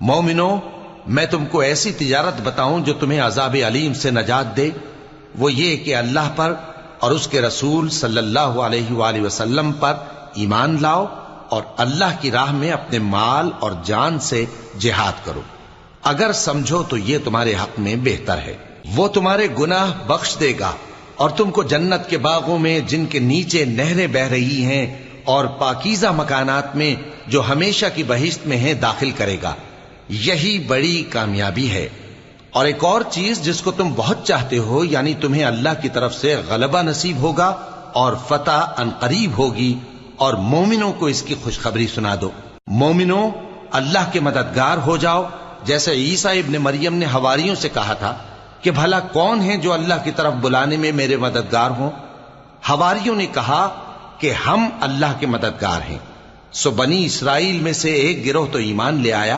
मोमिनो, मैं तुमको ऐसी तिजारत बताऊं जो तुम्हें अजाब अलीम से नजात दे। वो ये कि अल्लाह पर और उसके रसूल सल्लल्लाहु अलैहि वसल्लम पर ईमान लाओ और अल्लाह की राह में अपने माल और जान से जिहाद करो। अगर समझो तो ये तुम्हारे हक में बेहतर है। वो तुम्हारे गुनाह बख्श देगा और तुमको जन्नत के बागों में जिनके नीचे नहरें बह रही हैं और पाकीज़ा मकानात में जो हमेशा की बहिश्त में हैं दाखिल करेगा। यही बड़ी कामयाबी है। और एक और चीज जिसको तुम बहुत चाहते हो, यानी तुम्हें अल्लाह की तरफ से गलबा नसीब होगा और फतह अनकरीब होगी, और मोमिनों को इसकी खुशखबरी सुना दो। मोमिनों, अल्लाह के मददगार हो जाओ, जैसे ईसा इब्ने मरियम ने हवारियों से कहा था कि भला कौन है जो अल्लाह की तरफ बुलाने में मेरे मददगार हों। हवारियों ने कहा कि हम अल्लाह के मददगार हैं। सो बनी इसराइल में से एक गिरोह तो ईमान ले आया,